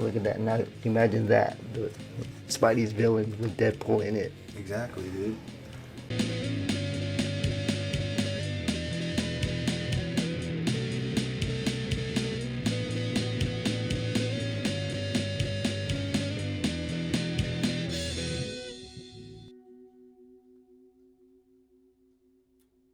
Look at that. Now imagine that. Spidey's villain with Deadpool in it. Exactly, dude.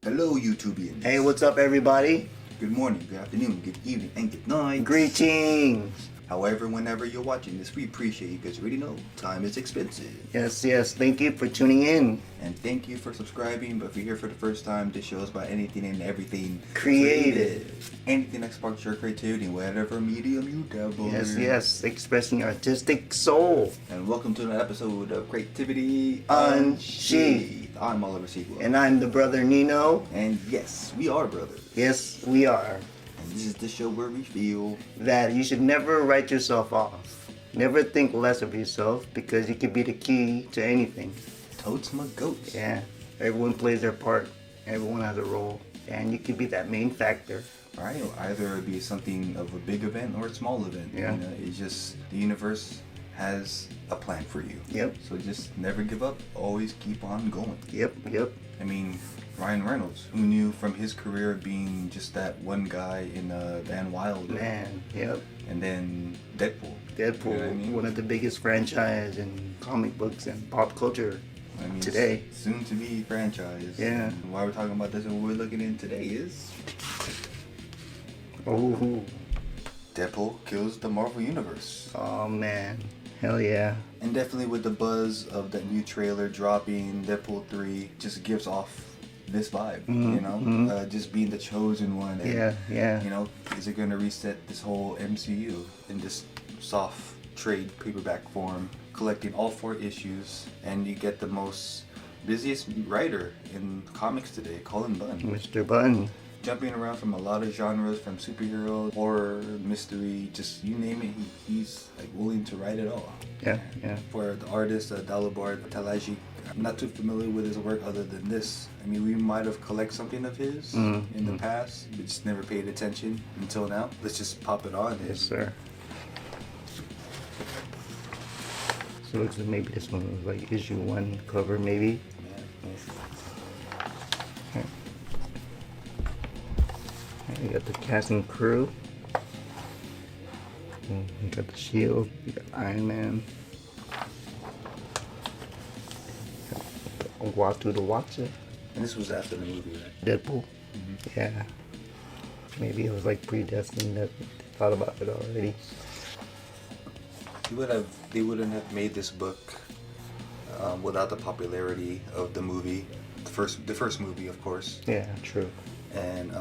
Hello, YouTubians. Hey, what's up, everybody? Good morning, good afternoon, good evening, and good night. Greetings. However, whenever you're watching this, we appreciate you because you already know time is expensive. Yes. Thank you for tuning in. And thank you for subscribing. But if you're here for the first time, this show is about anything and everything Creative. Anything that sparks your creativity in whatever medium you dabble in. Yes. Expressing artistic soul. And welcome to an episode of Creativity Unsheathed. I'm Oliver-Rey. And I'm the brother Nino. And yes, we are brothers. Yes, we are. And this is the show where we feel That you should never write yourself off. Never think less of yourself because you could be the key to anything. totes my goats. Yeah. Everyone plays their part. Everyone has a role. And you could be that main factor. Right, either it be something of a big event or a small event. Yeah. You know, it's just the universe has a plan for you. Yep. So just never give up. Always keep on going. Yep. I mean, Ryan Reynolds, who knew from his career being just that one guy in Van Wilder. Man, yep. And then Deadpool. Deadpool, You know what I mean? one of the biggest franchise in comic books and pop culture I mean, today. Soon to be franchise. Yeah. And why we're talking about this and what we're looking in today is Oh, Deadpool kills the Marvel Universe. oh man, hell yeah. And definitely with the buzz of that new trailer dropping, Deadpool 3 just gives off this vibe, you know? Just being the chosen one. And, Yeah. You know, is it going to reset this whole MCU in this soft trade paperback form, collecting all 4 issues, and you get the most busiest writer in comics today, Colin Bunn. Mr. Bunn. Jumping around from a lot of genres, from superhero, horror, mystery, just you name it, he's like willing to write it all. Yeah. For the artist Dalibor Talaji, I'm not too familiar with his work other than this. I mean, we might have collected something of his in the past, but just never paid attention until now. Let's just pop it on. Yes, sir. So it looks like maybe this one was like issue 1 cover, maybe. You got the cast and crew. You got the Shield. You got Iron Man. Watu the Watcher. And this was after the movie, right? Deadpool. Yeah. Maybe it was like predestined that they thought about it already. They wouldn't have made this book without the popularity of the movie, the first movie, of course. Yeah, true. And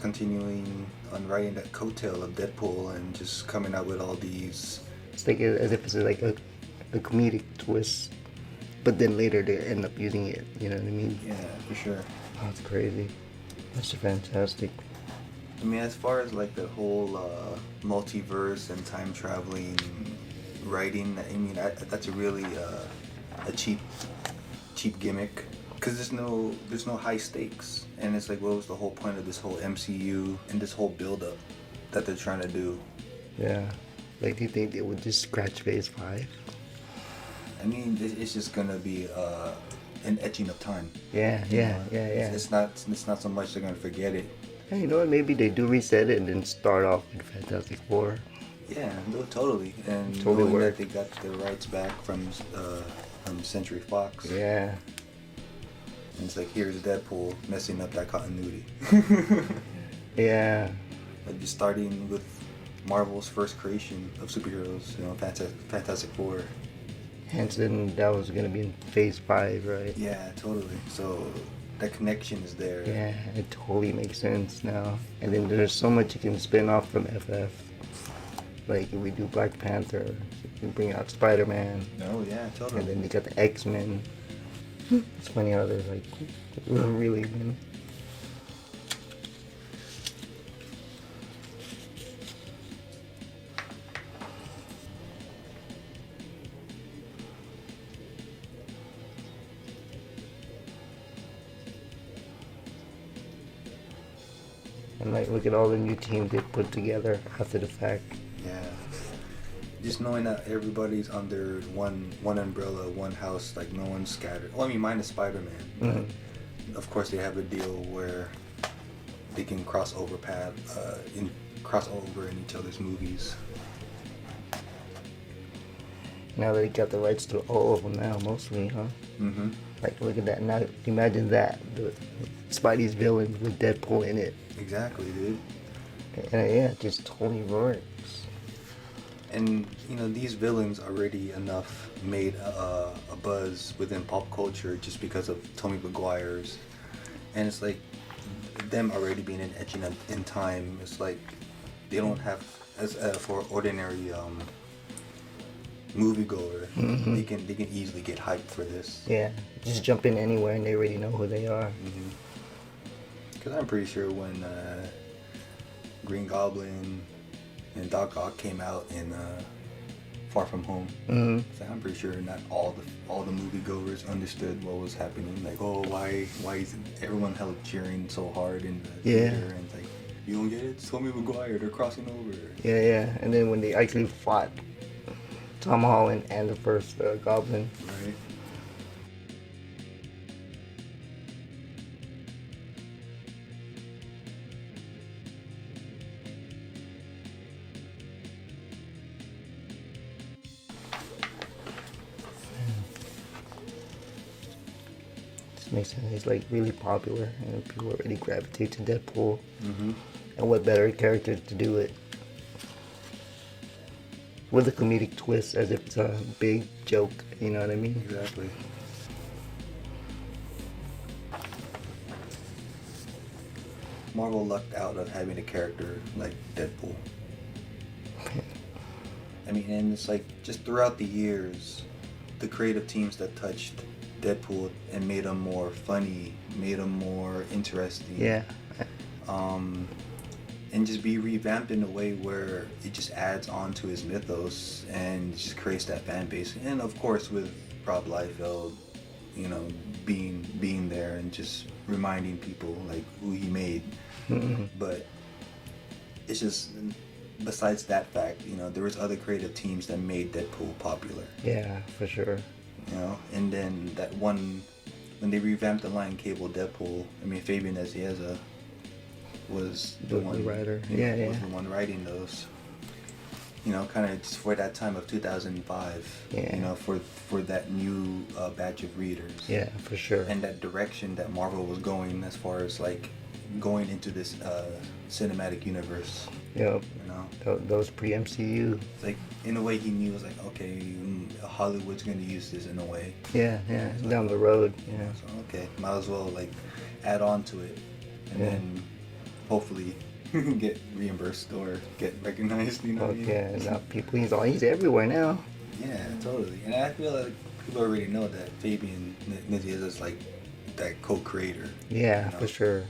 continuing on writing that coattail of Deadpool and just coming out with all these. It's like as if it's like a comedic twist, but then later they end up using it. You know what I mean? Yeah, for sure. Oh, that's crazy. That's fantastic. I mean, as far as like the whole multiverse and time traveling writing, I mean, that's a really a cheap gimmick. Because there's no high stakes, and it's like, what was the whole point of this whole MCU and this whole build-up that they're trying to do? Yeah, like do you think they would just scratch Phase 5? I mean, it's just gonna be an etching of time. Yeah. It's not so much they're gonna forget it. Hey, you know what? Maybe they do reset it and then start off with Fantastic Four. Yeah, no, totally. And Totally knowing work. that they got the rights back from Century Fox. Yeah. And it's like, here's Deadpool messing up that continuity. Yeah. Like just starting with Marvel's first creation of superheroes, you know, Fantastic Four. Hence, then that was gonna be in Phase 5, right? Yeah, totally. So that connection is there. Yeah, it totally makes sense now. And then there's so much you can spin off from FF. Like if we do Black Panther, you can bring out Spider-Man, Oh yeah, totally. and then you got the X-Men. It's funny how they're like really, man. And like, look at all the new teams they put together after the fact. Yeah. just knowing that everybody's under one umbrella, one house, like no one's scattered. Well, I mean, minus Spider-Man. Mm-hmm. Of course, they have a deal where they can cross over in each other's movies. Now they got the rights to all of them now, mostly, huh? Mm-hmm. Like, look at that. Now, imagine that. The Spidey's villain with Deadpool in it. Exactly, dude. And yeah, it just totally works. And, these villains already enough made a buzz within pop culture just because of Tobey Maguire's. And it's like, them already being in Etching in time, it's like, they don't have, as for ordinary moviegoer, Mm-hmm. they can easily get hyped for this. Yeah, just jump in anywhere and they already know who they are. Because I'm pretty sure when Green Goblin and Doc Ock came out in Far From Home, so I'm pretty sure not all the moviegoers understood what was happening. Like, oh, why is everyone hella cheering so hard in the theater? And it's like, you don't get it? It's Tobey Maguire, they're crossing over. Yeah. And then when they actually fought Tom Holland and the first Goblin. Right. This makes sense. He's like really popular and people already gravitate to Deadpool. Mm-hmm. And what better character to do it with a comedic twist, as if it's a big joke, you know what I mean? Exactly. Marvel lucked out of having a character like Deadpool. I mean, and it's like, just throughout the years, the creative teams that touched Deadpool and made him more funny, made him more interesting. Yeah. And just be revamped in a way where it just adds on to his mythos and just creates that fan base. And of course with Rob Liefeld, being there and just reminding people like who he made. Mm-hmm. But it's just, besides that fact, there was other creative teams that made Deadpool popular. Yeah, for sure. And then that one, when they revamped the Lion Cable Deadpool, Fabian Nicieza was the one writer. Was the one writing those. Kind of just for that time of 2005. Yeah. For that new batch of readers. Yeah, for sure. And that direction that Marvel was going as far as like going into this cinematic universe. Yep. Those pre-MCU. It's like, in a way, he knew, it was like, okay, Hollywood's going to use this in a way. Yeah, down the road. Yeah. So, okay, might as well like add on to it, and then hopefully get reimbursed or get recognized. Okay, now he's everywhere now. Yeah, totally. And I feel like people already know that Fabian Nicieza is like that co-creator. Yeah, for sure.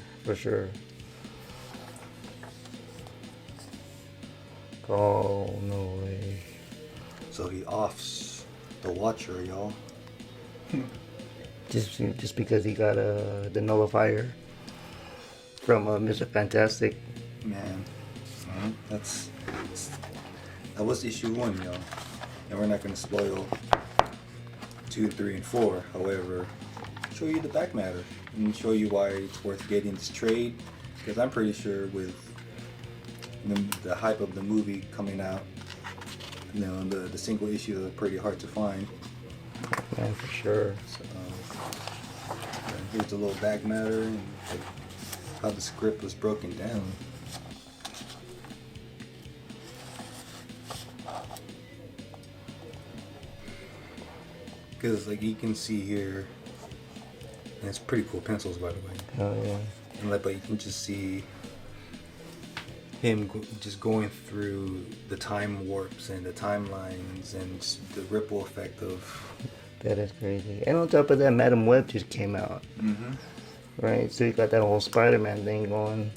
Oh, no way. So he offs the Watcher, y'all. Just because he got the nullifier from Mr. Fantastic. Man, that was issue 1, y'all. And we're not going to spoil 2, 3, and 4. However, show you the back matter and show you why it's worth getting this trade. Because I'm pretty sure with the hype of the movie coming out, the single issues are pretty hard to find. Yeah, for sure. So, here's a little back matter and how the script was broken down. Because like you can see here, and it's pretty cool pencils, by the way. Oh yeah. And but you can just see him just going through the time warps and the timelines and just the ripple effect of. That is crazy. And on top of that, Madam Web just came out. Mm-hmm. Right, so you got that whole Spider-Man thing going.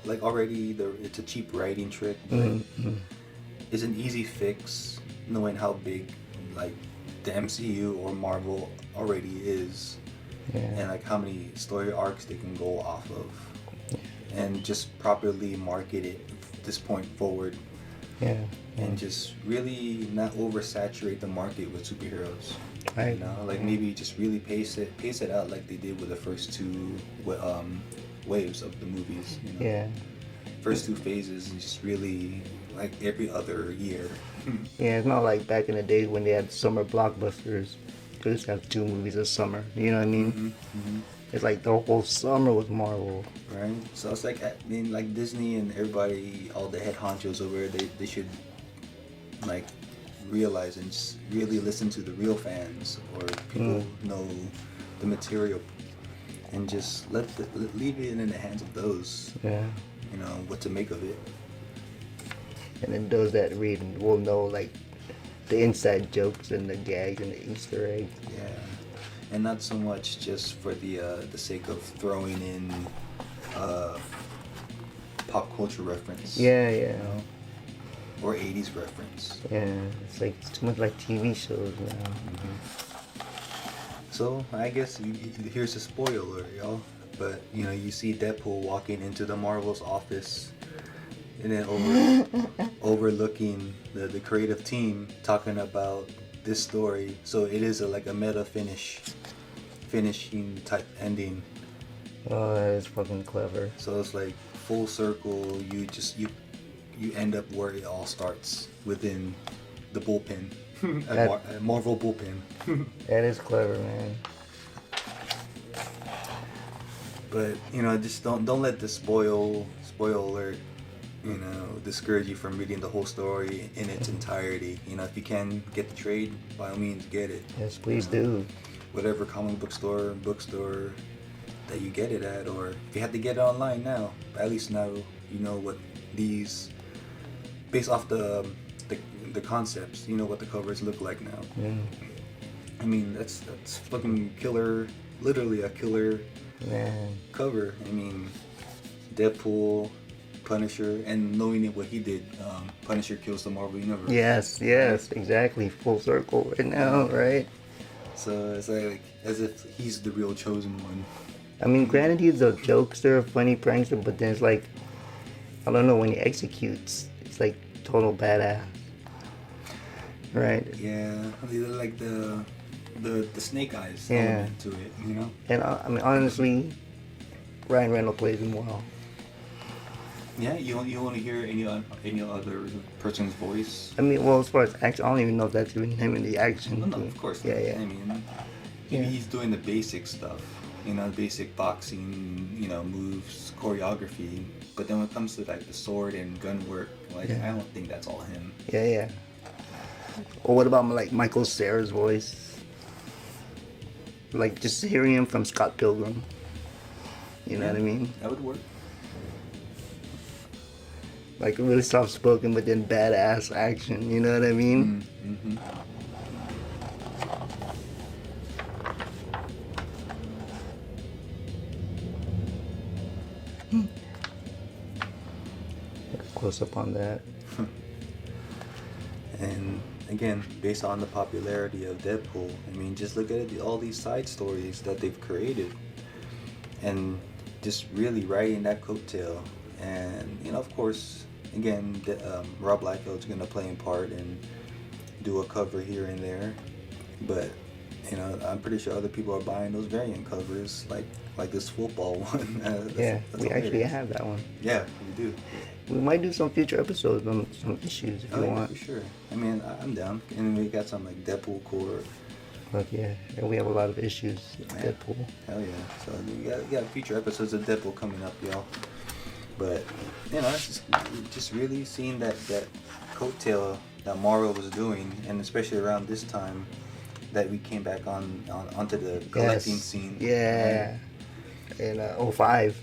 Like already, it's a cheap writing trick. But it's an easy fix, knowing how big like the MCU or Marvel already is, and like how many story arcs they can go off of, and just properly market it this point forward. Yeah. and just really not oversaturate the market with superheroes. Right. You know, like maybe just really pace it out like they did with the first two waves of the movies. You know? Yeah. First two phases and just really like every other year. Yeah, it's not like back in the days when they had summer blockbusters. They just have 2 movies a summer. You know what I mean? Mm-hmm. It's like the whole summer was Marvel. Right. So it's like, I mean, like Disney and everybody, all the head honchos over there, they should like realize and just really listen to the real fans or people who know the material, and just leave it in the hands of those. Yeah. You know what to make of it. And then those that read will know like the inside jokes and the gags and the Easter eggs. Yeah. And not so much just for the sake of throwing in pop culture reference. Yeah, yeah. You know? Or 80s reference. Yeah, it's like it's too much like TV shows now. So I guess here's a spoiler, y'all. But you know, you see Deadpool walking into the Marvel's office, and then overlooking the creative team talking about this story. So it is like a meta finishing type ending. Oh, that is fucking clever. So it's like full circle. You end up where it all starts, within the bullpen, a Marvel bullpen. That is clever, man. But you know, just don't let the spoil alert, you know, discourage you from reading the whole story in its entirety. You know, if you can get the trade, by all means get it. Yes, please do. Whatever comic bookstore that you get it at, or if you have to get it online now, at least now you know what these, based off the concepts, you know what the covers look like now. Yeah. I mean, that's fucking killer, literally a killer Man. cover. I mean, Deadpool, Punisher, and knowing what he did, Punisher kills the Marvel Universe. Yes, exactly. Full circle right now, right? So it's like as if he's the real chosen one. I mean, granted, he's a jokester, a funny prankster, but then it's like, I don't know, when he executes, it's like total badass. Right? Yeah, like the Snake Eyes Yeah. element to it, you know? And I mean, honestly, Ryan Reynolds plays him well. Yeah, you want to hear any other person's voice? I mean, well, as far as action, I don't even know if that's even him in the action. No, of course Yeah, not. yeah. I mean, Yeah. he's doing the basic stuff, you know, basic boxing, you know, moves, choreography. But then when it comes to like the sword and gun work, like Yeah. I don't think that's all him. Yeah. Or what about like Michael Cera's voice? Like just hearing him from Scott Pilgrim. You know what I mean? That would work. Like really soft spoken, but then badass action. You know what I mean? Mm-hmm. Close up on that. And again, based on the popularity of Deadpool, I mean, just look at it, all these side stories that they've created, and just really riding that coattail. And you know, of course, again, Rob Liefeld's gonna play a part and do a cover here and there, but you know, I'm pretty sure other people are buying those variant covers, like this football one. That's We actually hilarious. have that one. Yeah, we do. We might do some future episodes on some issues if you Yeah, want. for sure. I mean, I'm down. And we got some like Deadpool core. But yeah, and we have a lot of issues with Yeah. Deadpool. Hell yeah. So we got future episodes of Deadpool coming up, y'all. But you know, it's just really seeing that coattail that Marvel was doing, and especially around this time that we came back onto the collecting scene. Yeah. In 05.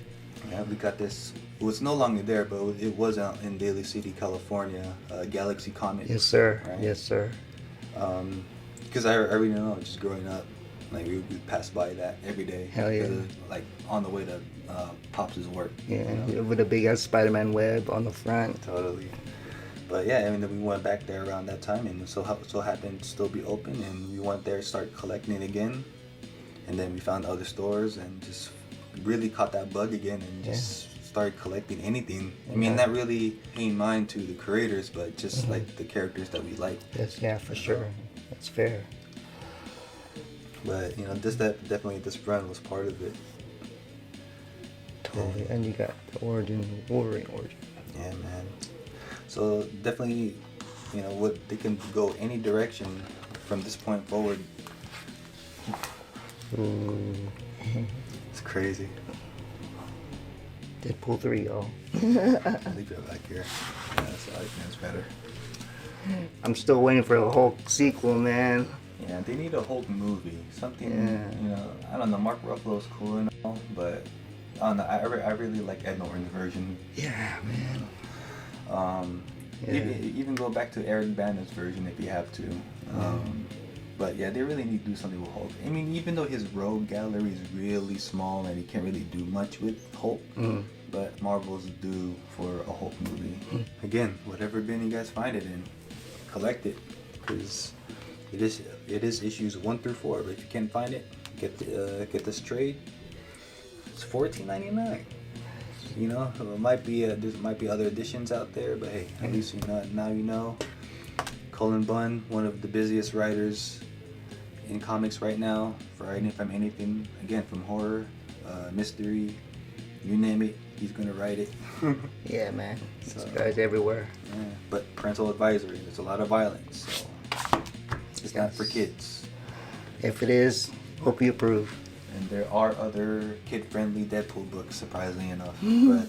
Yeah, we got this. Well, it's no longer there, but it was out in Daly City, California, Galaxy Comics. Yes, sir. Right? Yes, sir. Because I really know, just growing up, like we pass by that every day. Hell yeah. 'Cause of, like on the way to Pops' work. Yeah, you know? with a big ass Spider-Man web on the front. Totally. But yeah, I mean, we went back there around that time, and so happened to still be open, and we went there, start collecting it again, and then we found other stores, and just really caught that bug again, and just start collecting anything. I mean, not really paying mind to the creators, but just like the characters that we like. Yes, yeah, for sure. That's fair. But you know, definitely this run was part of it. Totally. And you got the Wolverine origin. Yeah, man. So definitely, you know, what they can go any direction from this point forward. Ooh. It's crazy. Deadpool 3, y'all. I'll leave it back here. Yeah, so I think it's better. I'm still waiting for a Hulk sequel, man. Yeah, they need a Hulk movie. Something, you know, I don't know, Mark Ruffalo's cool and all, but I don't know, I really like Ed Norton's version. Yeah, man. Even go back to Eric Bana's version if you have to. But yeah, they really need to do something with Hulk. I mean, even though his rogue gallery is really small and he can't really do much with Hulk, but Marvel's due for a Hulk movie. Again, whatever bin you guys find it in, collect it, because it is issues 1 through 4. But if you can't find it, get this trade. It's $14.99. You know, there might be other editions out there, but hey, at least you know now. You know, Cullen Bunn, one of the busiest writers in comics right now, for writing from anything, again, from horror, mystery, you name it, he's gonna write it. Yeah, man. So, This guy's everywhere. yeah, but parental advisory. There's a lot of violence, so it's not for kids. If it is, hope you approve. And there are other kid-friendly Deadpool books, surprisingly enough, but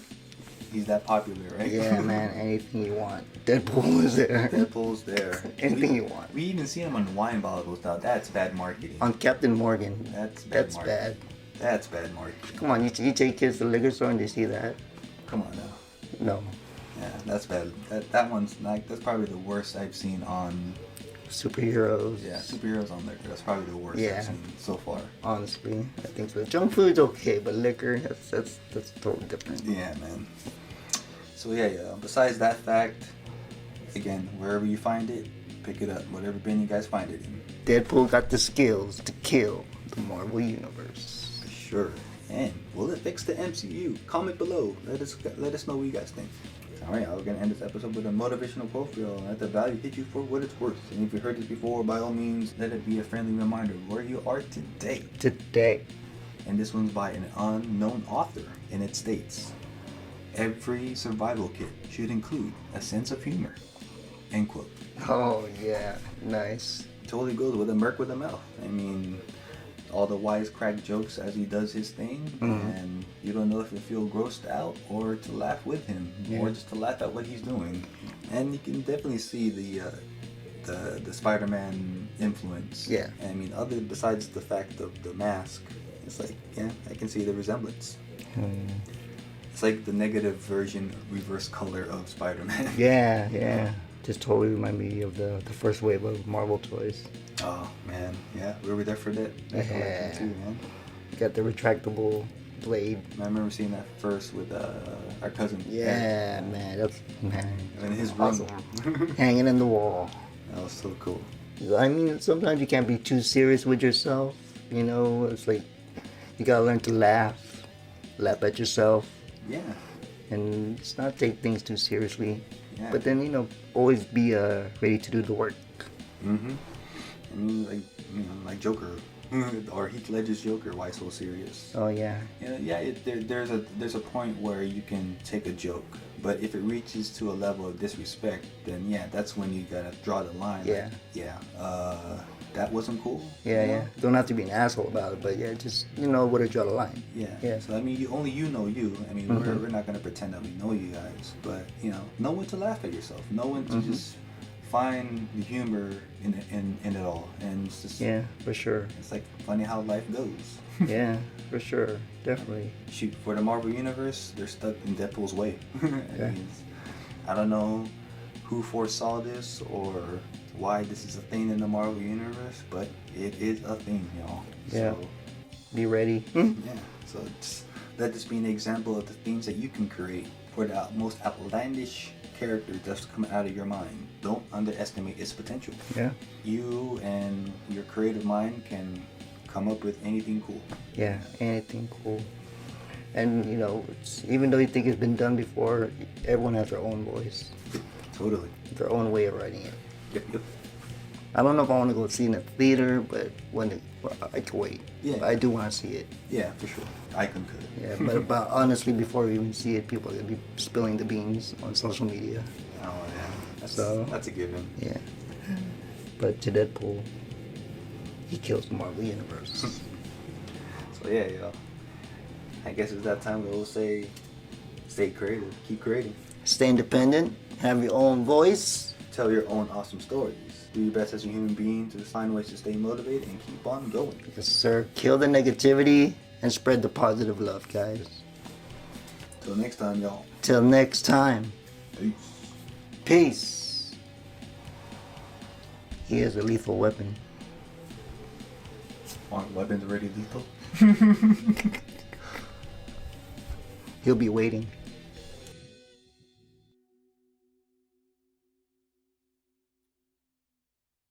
he's that popular, right? Yeah, man. Anything you want. Deadpool is there. Deadpool's there. Anything you want. We even see him on wine bottles now. That's bad marketing. On Captain Morgan. That's bad. That's bad marketing. Come on, you take kids to the liquor store and they see that? Come on now. No. Yeah, that's bad. That one's like, that's probably the worst I've seen on. Superheroes. Yeah, superheroes on liquor. That's probably the worst I've seen so far. Honestly, I think so. Junk food's okay, but liquor, that's totally different. Yeah, man. So yeah. Besides that fact, again, wherever you find it, pick it up. Whatever bin you guys find it in. Deadpool got the skills to kill the Marvel Universe. For sure. And will it fix the MCU? Comment below. Let us know what you guys think. Alright, we're going to end this episode with a motivational quote for y'all. Let the value hit you for what it's worth. And if you heard this before, by all means, let it be a friendly reminder of where you are today. And this one's by an unknown author, and it states, every survival kit should include a sense of humor. End quote. Oh, yeah. Nice. Totally goes with a Merc with a mouth. I mean, all the wisecrack jokes as he does his thing, and you don't know if you feel grossed out or to laugh with him, or just to laugh at what he's doing. And you can definitely see the Spider-Man influence. Yeah. I mean, other besides the fact of the mask, it's like, yeah, I can see the resemblance. It's like the negative version, reverse color of Spider-Man. Yeah. Just totally remind me of the first wave of Marvel toys. Oh man, yeah, we were there for that collection too, man. You got the retractable blade. I remember seeing that first with our cousin. Yeah, man, that's in his room. awesome. Hanging in the wall. That was so cool. I mean, sometimes you can't be too serious with yourself. You know, it's like you gotta learn to laugh at yourself, and just not take things too seriously. Yeah. But then, you know, always be ready to do the work. I mean, like Joker, or Heath Ledger's Joker. Why so serious? Oh yeah. There's a point where you can take a joke, but if it reaches to a level of disrespect, then that's when you gotta draw the line. Yeah. That wasn't cool. Yeah. Don't have to be an asshole about it, but just where to draw the line. Yeah. So I mean, you know you. I mean, we're not gonna pretend that we know you guys, but know when to laugh at yourself. Know when to just find the humor in it all, and it's just for sure. It's like funny how life goes. Yeah, for sure, definitely. Shoot, for the Marvel Universe, they're stuck in Deadpool's way. I don't know who foresaw this or why this is a thing in the Marvel Universe, but it is a thing, y'all. Yeah. So, be ready. So let this be an example of the things that you can create for the most outlandish character that's coming out of your mind. Don't underestimate its potential. Yeah. You and your creative mind can come up with anything cool. Yeah, anything cool. And you know, even though you think it's been done before, everyone has their own voice, Totally. their own way of writing it. Yep. I don't know if I want to go see it in the theater, but I can wait. Yeah. But I do want to see it. Yeah, for sure. I concur. Yeah, but honestly, before we even see it, people are gonna be spilling the beans on social media. Oh yeah. That's a given. Yeah. But to Deadpool, he kills the Marvel Universe. So yeah, yo. I guess it's that time where we'll say, stay creative, keep creating. Stay independent, have your own voice. Tell your own awesome stories. Do your best as a human being to find ways to stay motivated and keep on going. Yes, sir. Kill the negativity and spread the positive love, guys. Till next time, y'all. Till next time. Peace. Peace. He is a lethal weapon. Aren't weapons already lethal? He'll be waiting.